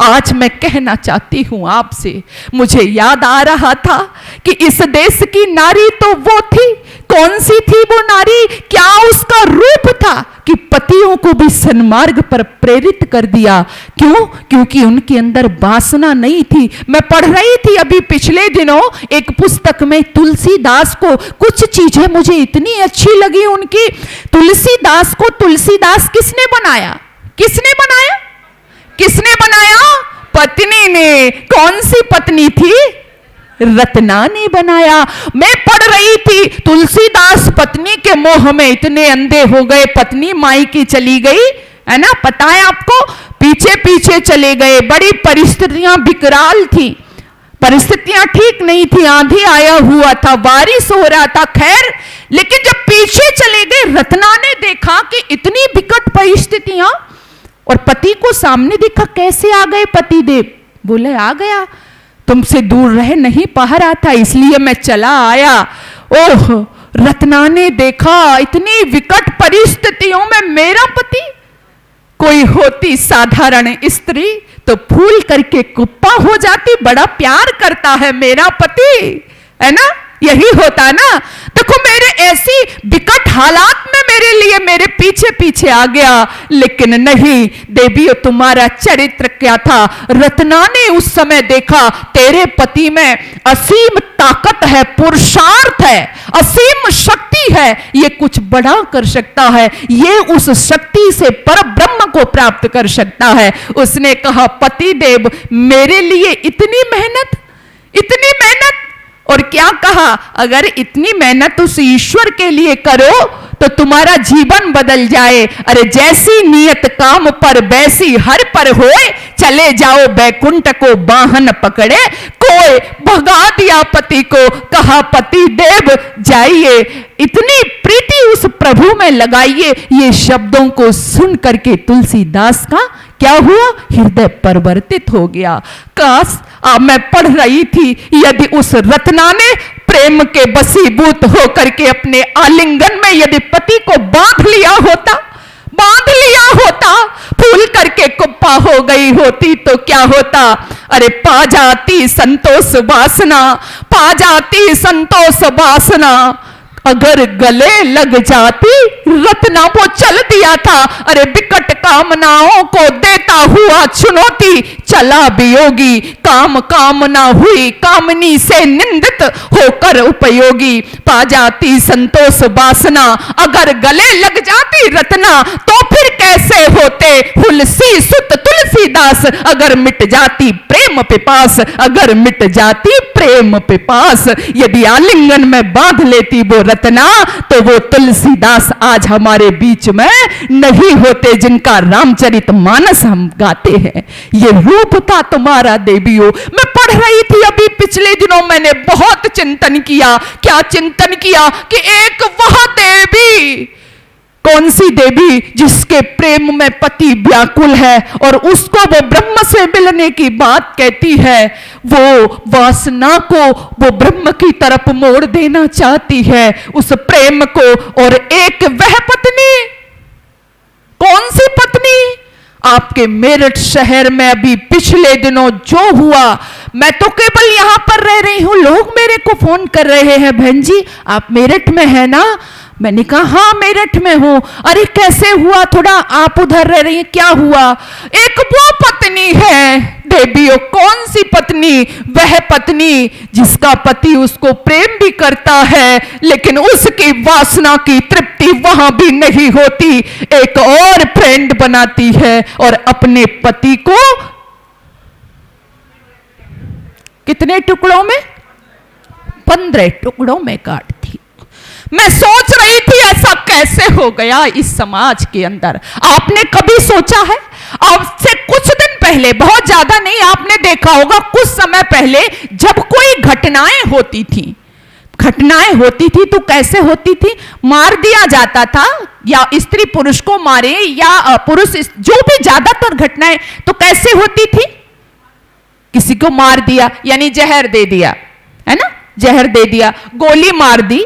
आज मैं कहना चाहती हूं आपसे, मुझे याद आ रहा था कि इस देश की नारी तो वो थी, कौन सी थी वो नारी, क्या उसका रूप था कि पतियों को भी सन्मार्ग पर प्रेरित कर दिया। क्यों? क्योंकि उनके अंदर वासना नहीं थी। मैं पढ़ रही थी अभी पिछले दिनों एक पुस्तक में, तुलसीदास को कुछ चीजें मुझे इतनी अच्छी लगी उनकी। तुलसीदास को तुलसीदास किसने बनाया? किसने बनाया? किसने बनाया? पत्नी ने। कौन सी पत्नी थी? रत्ना ने बनाया। मैं पढ़ रही थी तुलसीदास पत्नी के मोह में इतने अंधे हो गए, पत्नी मायके चली गई, है ना, पता है आपको, पीछे पीछे चले गए। बड़ी परिस्थितियां विकराल थी, परिस्थितियां ठीक नहीं थी, आंधी आया हुआ था, बारिश हो रहा था, खैर, लेकिन जब पीछे चले गए, रत्ना ने देखा कि इतनी विकट परिस्थितियां, और पति को सामने देखा। कैसे आ गए पति देव? बोले आ गया, तुमसे दूर रह नहीं पा रहा था इसलिए मैं चला आया। ओह, रत्ना ने देखा इतनी विकट परिस्थितियों में मेरा पति, कोई होती साधारण स्त्री तो फूल करके कुप्पा हो जाती, बड़ा प्यार करता है मेरा पति, है ना, यही होता ना। देखो मेरे ऐसी विकट हालात में मेरे लिए मेरे पीछे पीछे आ गया, लेकिन नहीं देवी, तुम्हारा चरित्र क्या था? रत्ना ने उस समय देखा तेरे पति में असीम ताकत है, पुरुषार्थ है, असीम शक्ति है, ये कुछ बड़ा कर सकता है, ये उस शक्ति से पर ब्रह्म को प्राप्त कर सकता है। उसने कहा पति देव मेरे लिए इतनी मेहनत, इतनी मेहनत, और क्या कहा, अगर इतनी मेहनत उस ईश्वर के लिए करो तो तुम्हारा जीवन बदल जाए। अरे जैसी नियत काम पर वैसी हर पर होए, चले जाओ बैकुंठ को बाहन पकड़े। कोई भगा दिया पति को, कहा पति देव जाइए, इतनी प्रीति उस प्रभु में लगाइए। ये शब्दों को सुन करके तुलसीदास का क्या हुआ? हृदय परिवर्तित हो गया। काश मैं पढ़ रही थी, यदि उस रत्ना ने प्रेम के वशीभूत होकर के अपने आलिंगन में यदि पति को बांध लिया होता, बांध लिया होता, फूल करके कुप्पा हो गई होती तो क्या होता? अरे पा जाती संतोष वासना, पा जाती संतोष वासना, अगर गले लग जाती रत्ना। वो चल दिया था, अरे विकट कामनाओं को देता हुआ चुनौती, चला वियोगी, काम कामना हुई कामनी से निंदित होकर उपयोगी। पा जाती संतोष वासना, अगर गले लग जाती रत्ना, तो फिर कैसे होते हुलसी सुत तुलसीदास। अगर मिट जाती प्रेम पिपास, अगर मिट जाती प्रेम पिपास, यदि आलिंगन में बांध लेती वो रत्ना, तो वो तुलसीदास आज हमारे बीच में नहीं होते, जिनका रामचरित मानस हम गाते हैं। ये रूप था तुम्हारा देवियों। मैं पढ़ रही थी अभी पिछले दिनों, मैंने बहुत चिंतन किया। क्या चिंतन किया? कि एक वह देवी, कौन सी देवी? जिसके प्रेम में पति व्याकुल है और उसको वो ब्रह्म से मिलने की बात कहती है, वो वासना को वो ब्रह्म की तरफ मोड़ देना चाहती है, उस प्रेम को। और एक वह पत्नी, कौन सी पत्नी? आपके मेरठ शहर में अभी पिछले दिनों जो हुआ, मैं तो केवल यहां पर रह रही हूं, लोग मेरे को फोन कर रहे हैं, बहन जी आप मेरठ में है ना? मैंने कहा हाँ मेरठ में हूं। अरे कैसे हुआ, थोड़ा आप उधर रह रही हैं, क्या हुआ? एक वो पत्नी है देवियों। कौन सी पत्नी? वह पत्नी जिसका पति उसको प्रेम भी करता है, लेकिन उसकी वासना की तृप्ति वहां भी नहीं होती। एक और फ्रेंड बनाती है और अपने पति को कितने टुकड़ों में? 15 टुकड़ों में काटती। मैं सोच रही थी ऐसा कैसे हो गया इस समाज के अंदर। आपने कभी सोचा है? आपसे कुछ दिन पहले, बहुत ज्यादा नहीं, आपने देखा होगा कुछ समय पहले जब कोई घटनाएं होती थी, घटनाएं होती थी तो कैसे होती थी? मार दिया जाता था, या स्त्री पुरुष को मारे, या पुरुष, जो भी ज्यादातर घटनाएं तो कैसे होती थी? किसी को मार दिया यानी जहर दे दिया, है ना, जहर दे दिया, गोली मार दी,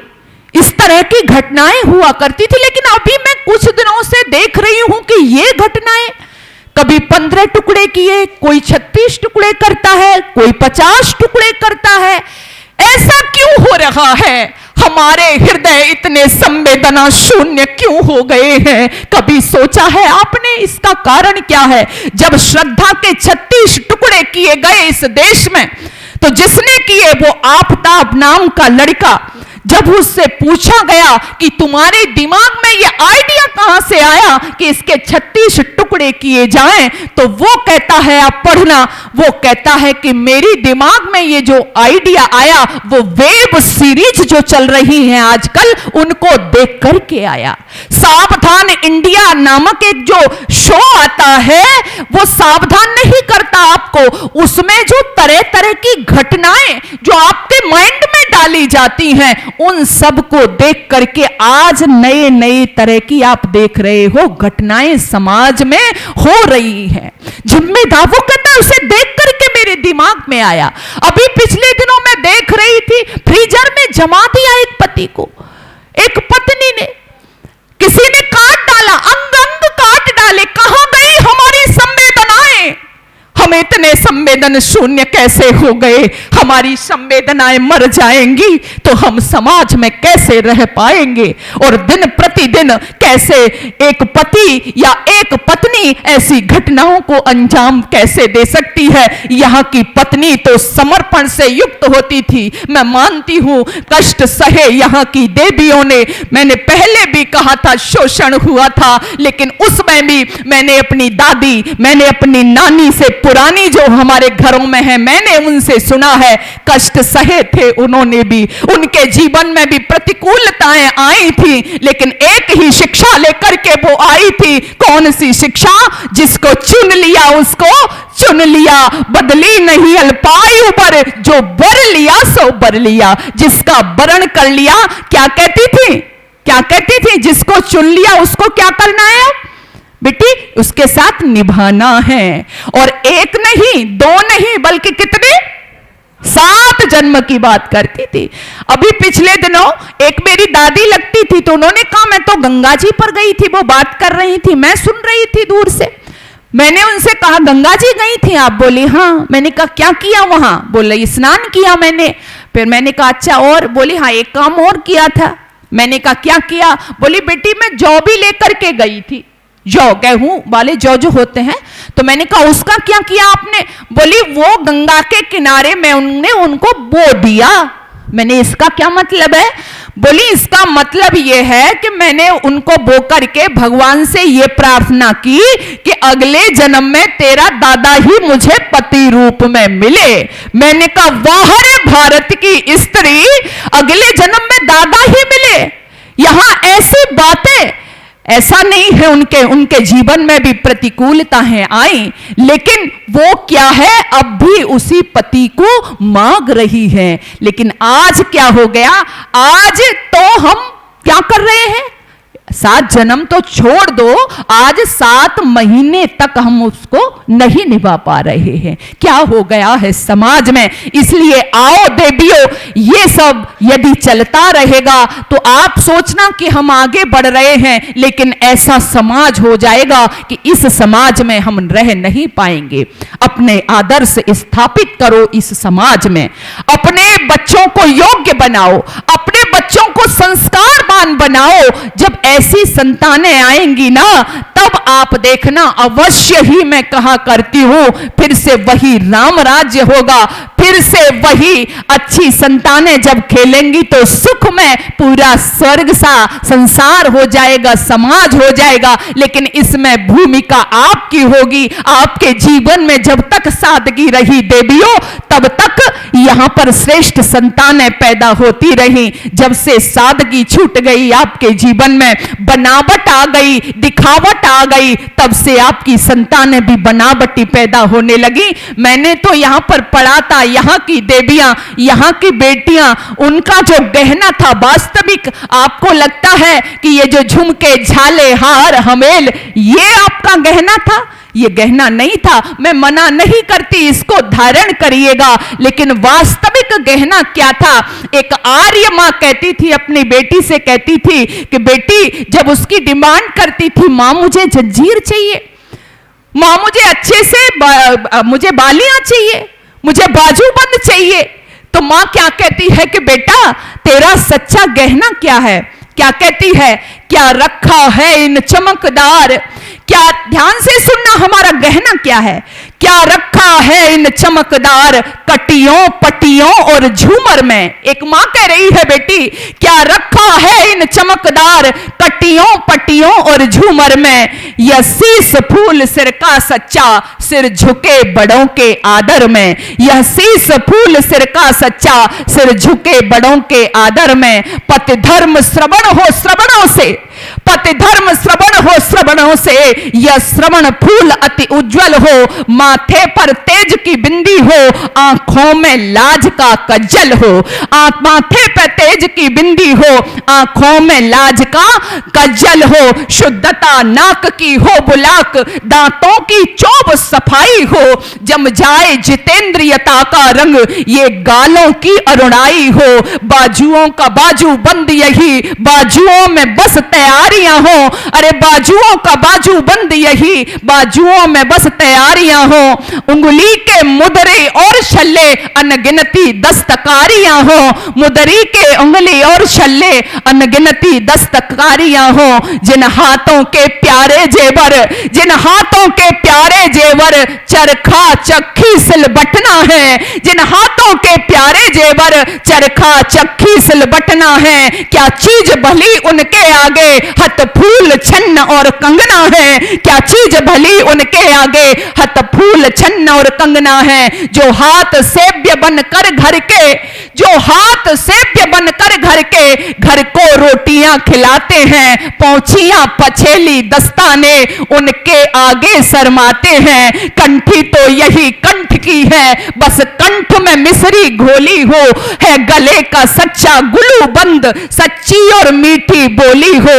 इस तरह की घटनाएं हुआ करती थी। लेकिन अभी मैं कुछ दिनों से देख रही हूं कि ये घटनाएं कभी 15 टुकड़े किए, कोई 36 टुकड़े करता है, कोई 50 टुकड़े करता है। ऐसा क्यों हो रहा है? हमारे हृदय इतने संवेदना शून्य क्यों हो गए हैं? कभी सोचा है आपने इसका कारण क्या है? जब श्रद्धा के 36 टुकड़े किए गए इस देश में, तो जिसने किए वो आफताब नाम का लड़का, जब उससे पूछा गया कि तुम्हारे दिमाग में ये आइडिया कहां से आया कि इसके 36 टुकड़े किए जाएं, तो वो कहता है, आप पढ़ना, वो कहता है कि मेरी दिमाग में ये जो आइडिया आया वो वेब सीरीज जो चल रही हैं आजकल उनको देख करके आया। सावधान इंडिया नामक एक जो शो आता है वो सावधान नहीं करता आपको, उसमें जो तरह तरह की घटनाएं जो आपके माइंड में डाली जाती हैं उन सब को देख करके आज नए नए तरह की आप देख रहे हो घटनाएं समाज में हो रही हैं। जिम्मेदार वो कहता है उसे देख करके मेरे दिमाग में आया। अभी पिछले दिनों मैं देख रही थी, फ्रीजर में जमा दिया एक पति को, एक पत्नी ने, किसी ने काट डाला, अंग अंग काट डाले। कहां गई हमारी संवेदनाएं? हम इतने संवेदन शून्य कैसे हो गए? हमारी संवेदनाएं मर जाएंगी तो हम समाज में कैसे रह पाएंगे? और दिन प्रतिदिन कैसे एक पति या एक पत्नी ऐसी घटनाओं को अंजाम कैसे दे सकती है? यहाँ की पत्नी तो समर्पण से युक्त होती थी, मैं मानती हूं, कष्ट सहे यहाँ की देवियों ने। मैंने पहले भी कहा था शोषण हुआ था, लेकिन उसमें भी मैंने अपनी दादी, मैंने अपनी नानी से, पुरानी जो हमारे घरों में है, मैंने उनसे सुना है, कष्ट सहे थे उन्होंने भी, उनके जीवन में भी प्रतिकूलताएं आई थी, लेकिन एक ही शिक्षा लेकर के वो आई थी। कौन सी शिक्षा? जिसको चुन लिया उसको चुन लिया, बदली नहीं अल्पायु पर, जो बर लिया सो बर लिया, जिसका वरण कर लिया। क्या कहती थी? क्या कहती थी? जिसको चुन लिया उसको क्या करना है बेटी? उसके साथ निभाना है। और एक नहीं, दो नहीं, बल्कि कितने? 7 जन्म की बात करती थी। अभी पिछले दिनों एक मेरी दादी लगती थी, तो उन्होंने कहा मैं तो गंगा जी पर गई थी, वो बात कर रही थी, मैं सुन रही थी दूर से। मैंने उनसे कहा गंगा जी गई थी आप? बोली हाँ। मैंने कहा क्या किया वहां? बोले स्नान किया मैंने। फिर मैंने कहा अच्छा और? बोली हाँ एक काम और किया था। मैंने कहा क्या किया? बोली बेटी मैं जौ भी लेकर के गई थी, जौ, गेहूं वाले जौ जो होते हैं। तो मैंने कहा उसका क्या किया आपने? बोली वो गंगा के किनारे में उनको बो दिया। मैंने इसका क्या मतलब है? बोली इसका मतलब ये है कि मैंने उनको बो करके भगवान से ये प्रार्थना की कि अगले जन्म में तेरा दादा ही मुझे पति रूप में मिले। मैंने कहा वाह रे भारत की स्त्री, अगले जन्म में दादा ही मिले। यहां ऐसी बातें, ऐसा नहीं है, उनके जीवन में भी प्रतिकूलताएं आई, लेकिन वो क्या है, अब भी उसी पति को मांग रही है। लेकिन आज क्या हो गया? आज तो हम क्या कर रहे हैं? 7 जन्म तो छोड़ दो, आज 7 महीने तक हम उसको नहीं निभा पा रहे हैं। क्या हो गया है समाज में? इसलिए आओ देवियों, ये सब यदि चलता रहेगा तो आप सोचना कि हम आगे बढ़ रहे हैं, लेकिन ऐसा समाज हो जाएगा कि इस समाज में हम रह नहीं पाएंगे। अपने आदर्श स्थापित करो इस समाज में, अपने बच्चों को योग्य बनाओ, अपने बच्चों को संस्कारवान बनाओ। जब ऐसी संतानें आएंगी ना, तब आप देखना, अवश्य ही मैं कहा करती हूं, फिर से वही राम राज्य होगा, फिर से वही अच्छी संतानें जब खेलेंगी तो सुख में पूरा स्वर्ग सा संसार हो जाएगा, समाज हो जाएगा। लेकिन इसमें भूमिका आपकी होगी। आपके जीवन में जब तक सादगी रही देवियों, तब तक यहां पर श्रेष्ठ संतानें पैदा होती रही। जब से सादगी छूट गई आपके जीवन में, बनावट आ गई, दिखावट आ गई, तब से आपकी संतानें भी बनावटी पैदा होने लगी। मैंने तो यहां पर पढ़ा था, यहाँ की देवियां, यहाँ की बेटियां, उनका जो गहना था, वास्तविक आपको लगता है कि ये जो झुमके, झाले, हार, हमेल, ये आपका गहना था? ये गहना नहीं था। मैं मना नहीं करती, इसको धारण करिएगा, लेकिन वास्तविक गहना क्या था? एक आर्य मां कहती थी, अपनी बेटी से कहती थी कि बेटी, जब उसकी डिमांड करती थी, मां मुझे जंजीर चाहिए, मां मुझे अच्छे से मुझे बालियां चाहिए, मुझे बाजूबंद चाहिए। तो मां क्या कहती है कि बेटा तेरा सच्चा गहना क्या है? क्या कहती है? क्या रखा है इन चमकदार, क्या, ध्यान से सुनना, हमारा गहना क्या है? क्या रखा है इन चमकदार कटियों पटियों और झूमर में। एक मां कह रही है बेटी क्या रखा है इन चमकदार कटियों पटियों और झूमर में। यह शीस फूल सिर का सच्चा, सिर झुके बड़ों के आदर में। यह शीस फूल सिर का सच्चा, सिर झुके बड़ों के आदर में। पति धर्म श्रवण हो श्रवणों से, पति धर्म श्रवण हो श्रवणों से। यह श्रवण फूल अति उज्जवल हो, माथे पर तेज की बिंदी हो, आंखों में लाज का कज्जल हो। माथे पर तेज की बिंदी हो, आंखों में लाज का कज्जल हो। शुद्धता नाक की हो बुलाक, दांतों की चौब सफाई हो। जम जाए जितेंद्रियता का रंग, ये गालों की अरुणाई हो। बाजुओं का बाजू बंद यही, बाजुओं में बस तैयारियां हो। अरे बाजुओं का बाजू बंद यही, बाजुओं में बस तैयारियां हो। उंगली के मुदरे और छल्ले, अनगिनती दस्तकारियां हो। मुदरी के उंगली और छल्ले, अनगिनती दस्तकारियां हो। जिन हाथों के प्यारे जेवर, जिन हाथों के प्यारे जेवर, चरखा चक्की सिलबटना है। जिन हाथों के प्यारे जेवर, चरखा चक्की सिलबटना है। क्या चीज भली उनके आगे, हथ फूल छन्न और कंगना है। क्या चीज भली उनके आगे, हथ फूल छन्न और कंगना है। जो हाथ सेव्य बनकर घर के, जो हाथ सेव्य बनकर घर के, घर को रोटियां खिलाते हैं। पौंछियां पछेली दस्ताने, उनके आगे शर्माते हैं। कंठी तो यही कंठ की है, बस कंठ में मिश्री घोली हो। है गले का सच्चा गुलू बंद, सच्ची और मीठी बोली हो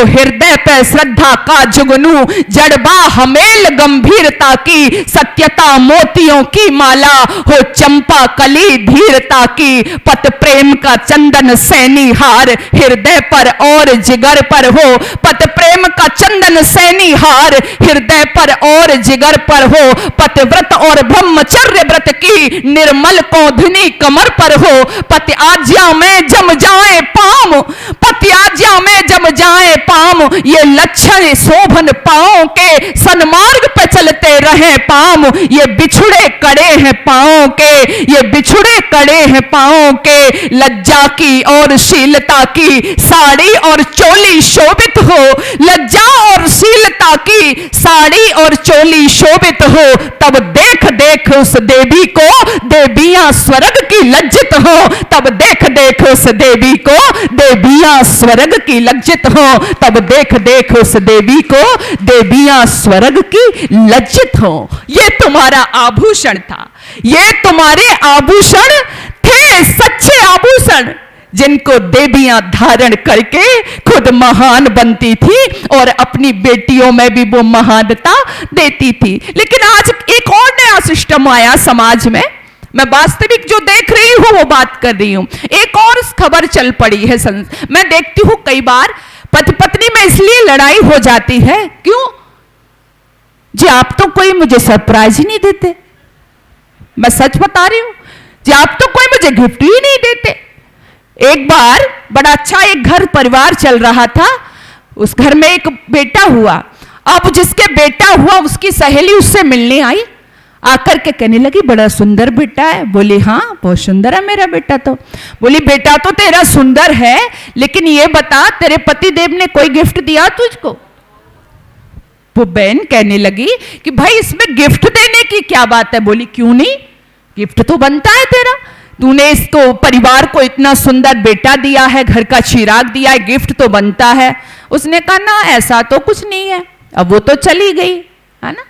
हृदय पे श्रद्धा का जुगनू, जड़बा हमेल गंभीरता की। सत्यता मोतियों की माला हो, चंपा कली धीरता की। पत प्रेम का चंदन सैनी हार, हृदय पर और जिगर पर हो। पत प्रेम का चंदन सैनी हार, हृदय पर और जिगर पर हो। पतिव्रत और ब्रह्मचर्य व्रत की, निर्मल कोधनी कमर पर हो। पति आज्ञा में जम जाए पाम, पति आज्ञा में जम जाए पाम। ये लक्षण शोभन पांव के, सन्मार्ग पे चलते रहे पाम। ये बिछुड़े कड़े हैं पांव के, ये बिछुड़े कड़े हैं पांव के। लज्जा की और शीलता की साड़ी और चोली शोभित हो। लज्जा और शीलता की साड़ी और चोली शोभित हो। तब देख देख उस देवी को, देवियां स्वर्ग की लज्जित हो। तब देख देख उस देवी को, देवियां स्वर्ग की लज्जित हो। तब देख देख उस देवी को, देवियां स्वर्ग की लज्जित हो। ये तुम्हारा आभूषण था, ये तुम्हारे आभूषण थे, सच्चे आभूषण, जिनको देवियां धारण करके खुद महान बनती थी और अपनी बेटियों में भी वो महानता देती थी। लेकिन आज एक और नया सिस्टम आया समाज में। मैं वास्तविक जो देख रही हूं वो बात कर रही हूं। एक और खबर चल पड़ी है। मैं देखती हूं कई बार पति पत्नी में इसलिए लड़ाई हो जाती है, क्यों जी? आप तो कोई मुझे सरप्राइज ही नहीं देते। मैं सच बता रही हूं जी, आप तो कोई मुझे गिफ्ट ही नहीं देते। एक बार बड़ा अच्छा एक घर परिवार चल रहा था। उस घर में एक बेटा हुआ। अब जिसके बेटा हुआ उसकी सहेली उससे मिलने आई। आकर के कहने लगी बड़ा सुंदर बेटा है। बोली हाँ बहुत सुंदर है मेरा बेटा। तो बोली बेटा तो तेरा सुंदर है, लेकिन ये बता तेरे पति देव ने कोई गिफ्ट दिया तुझको? वो बहन कहने लगी कि भाई इसमें गिफ्ट देने की क्या बात है। बोली क्यों नहीं, गिफ्ट तो बनता है तेरा। तूने इसको परिवार को इतना सुंदर बेटा दिया है, घर का चिराग दिया है, गिफ्ट तो बनता है। उसने कहा ना ऐसा तो कुछ नहीं है। अब वो तो चली गई है ना,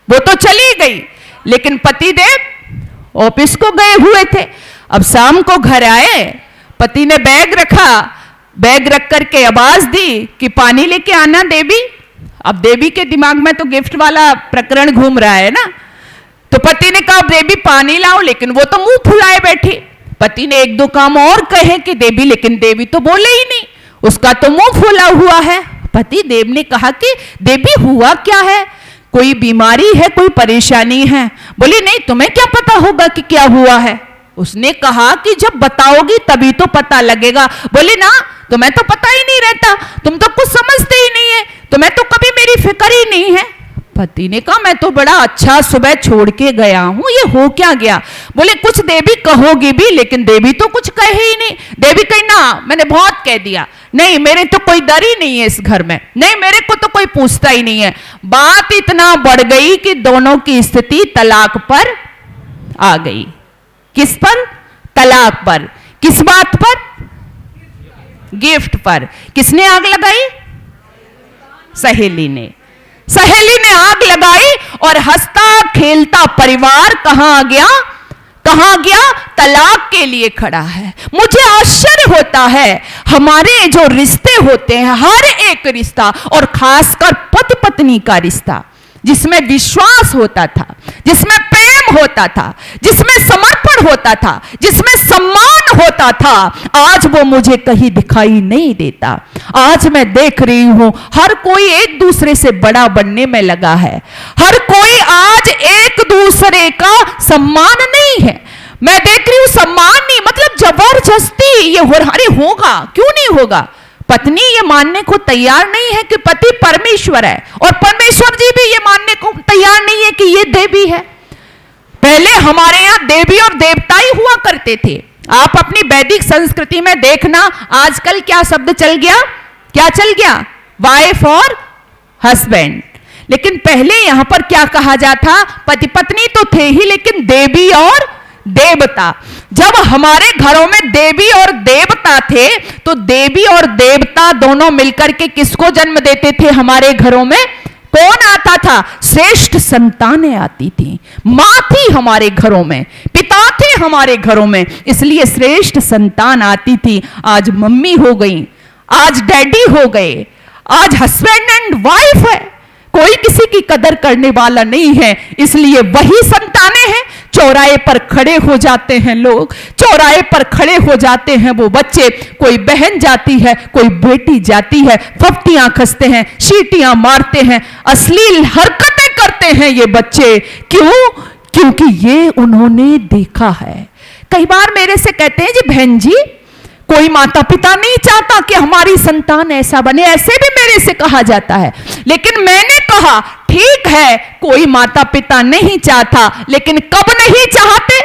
वो तो चली गई। लेकिन पतिदेव ऑफिस को गए हुए थे। अब शाम को घर आए, पति ने बैग रखा, बैग रख करके आवाज दी कि पानी लेके आना देवी। अब देवी के दिमाग में तो गिफ्ट वाला प्रकरण घूम रहा है ना। तो पति ने कहा देवी पानी लाओ, लेकिन वो तो मुंह फुलाए बैठी। पति ने एक दो काम और कहे कि देवी, लेकिन देवी तो बोले ही नहीं, उसका तो मुंह फुला हुआ है। पति देव ने कहा कि देवी हुआ क्या है? कोई बीमारी है, कोई परेशानी है? बोली नहीं, तुम्हें क्या पता होगा कि क्या हुआ है? उसने कहा कि जब बताओगी तभी तो पता लगेगा। बोली ना, तुम्हें तो पता ही नहीं रहता, तुम तो कुछ समझते ही नहीं है, तुम्हें तो कभी मेरी फिक्र ही नहीं है। पति ने कहा मैं तो बड़ा अच्छा सुबह छोड़ के गया हूं, ये हो क्या गया? बोले कुछ देवी कहोगी भी, लेकिन देवी तो कुछ कहे ही नहीं। देवी कही ना, मैंने बहुत कह दिया, नहीं मेरे तो कोई डर ही नहीं है इस घर में, नहीं मेरे को तो कोई पूछता ही नहीं है। बात इतना बढ़ गई कि दोनों की स्थिति तलाक पर आ गई। किस पर? तलाक पर। किस बात पर? गिफ्ट पर। किसने आग लगाई? सहेली ने। सहेली ने आग लगाई और हंसता खेलता परिवार कहां आ गया? कहां गया? तलाक के लिए खड़ा है। मुझे आश्चर्य होता है, हमारे जो रिश्ते होते हैं, हर एक रिश्ता और खासकर पति पत्नी का रिश्ता, जिसमें विश्वास होता था, जिसमें प्रेम होता था, जिसमें समर्पण होता था, जिसमें सम्मान होता था, आज वो मुझे कहीं दिखाई नहीं देता। आज मैं देख रही हूं हर कोई एक दूसरे से बड़ा बनने में लगा है, हर कोई आज एक दूसरे का सम्मान नहीं है। मैं देख रही हूं सम्मान नहीं, मतलब जबरदस्ती ये हो रहा। अरे होगा, क्यों नहीं होगा? पत्नी ये मानने को तैयार नहीं है कि पति परमेश्वर है, और परमेश्वर जी भी ये मानने को तैयार नहीं है कि ये देवी है। पहले हमारे यहां देवी और देवता ही हुआ करते थे। आप अपनी वैदिक संस्कृति में देखना, आजकल क्या शब्द चल गया? क्या चल गया? वाइफ और हस्बैंड। लेकिन पहले यहां पर क्या कहा जाता? पति पत्नी तो थे ही, लेकिन देवी और देवता। जब हमारे घरों में देवी और देवता थे, तो देवी और देवता दोनों मिलकर के किसको जन्म देते थे? हमारे घरों में कौन आता था? श्रेष्ठ संतानें आती थी। मां थी हमारे घरों में, पिता थे हमारे घरों में, इसलिए श्रेष्ठ संतान आती थी। आज मम्मी हो गई, आज डैडी हो गए, आज हस्बैंड एंड वाइफ है, कोई किसी की कदर करने वाला नहीं है। इसलिए वही संतानें हैं। चौराहे पर खड़े हो जाते हैं लोग, चौराहे पर खड़े हो जाते हैं वो बच्चे, कोई बहन जाती है, कोई बेटी जाती है, फफ्तियां खसते हैं, सीटियां मारते हैं, अश्लील हरकतें करते हैं ये बच्चे। क्यों? क्योंकि ये उन्होंने देखा है। कई बार मेरे से कहते हैं जी बहन जी, कोई माता पिता नहीं चाहता कि हमारी संतान ऐसा बने, ऐसे भी मेरे से कहा जाता है। लेकिन मैंने कहा ठीक है, कोई माता पिता नहीं चाहता, लेकिन कब नहीं चाहते?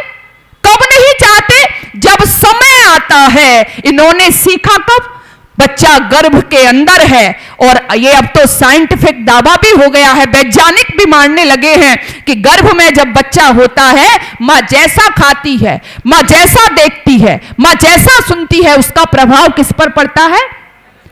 कब नहीं चाहते? जब समय आता है। इन्होंने सीखा कब? बच्चा गर्भ के अंदर है, और ये अब तो साइंटिफिक दावा भी हो गया है, वैज्ञानिक भी मानने लगे हैं कि गर्भ में जब बच्चा होता है, मां जैसा खाती है, मां जैसा देखती है, मां जैसा सुनती है, उसका प्रभाव किस पर पड़ता है?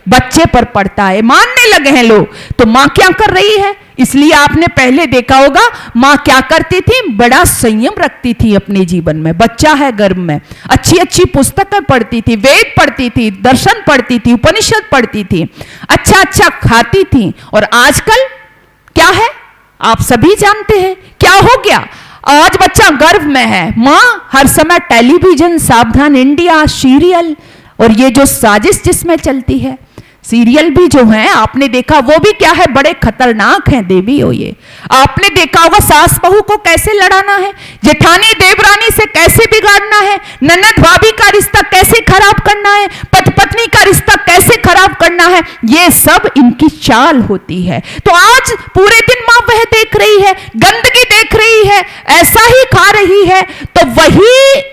बच्चे पर पड़ता है। मानने लगे हैं लोग। तो मां क्या कर रही है? इसलिए आपने पहले देखा होगा मां क्या करती थी? बड़ा संयम रखती थी अपने जीवन में। बच्चा है गर्भ में, अच्छी अच्छी पुस्तकें पढ़ती थी, वेद पढ़ती थी, दर्शन पढ़ती थी, उपनिषद पढ़ती थी, अच्छा अच्छा खाती थी। और आजकल क्या है? आप सभी जानते हैं क्या हो गया। आज बच्चा गर्भ में है, मां हर समय टेलीविजन, सावधान इंडिया, सीरियल, और ये जो साजिश जिसमें चलती है, सीरियल भी जो है आपने देखा, वो भी क्या है? बड़े खतरनाक हैं देवी हो ये। आपने देखा होगा सास बहू को कैसे लड़ाना है, जेठानी देवरानी से कैसे बिगाड़ना है, ननद भाभी का रिश्ता कैसे खराब करना है, पति पत्नी का रिश्ता कैसे खराब करना है, ये सब इनकी चाल होती है। तो आज पूरे दिन मां वह देख रही है, गंदगी देख रही है, ऐसा ही खा रही है, तो वही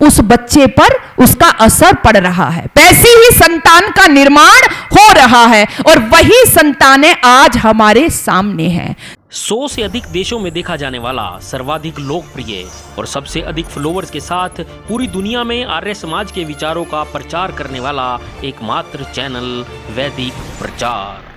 उस बच्चे पर उसका असर पड़ रहा है। वैसी ही संतान का निर्माण हो रहा है, और वही संतानें आज हमारे सामने हैं। 100 से अधिक देशों में देखा जाने वाला, सर्वाधिक लोकप्रिय और सबसे अधिक फॉलोअर्स के साथ पूरी दुनिया में आर्य समाज के विचारों का प्रचार करने वाला एकमात्र चैनल वैदिक प्रचार।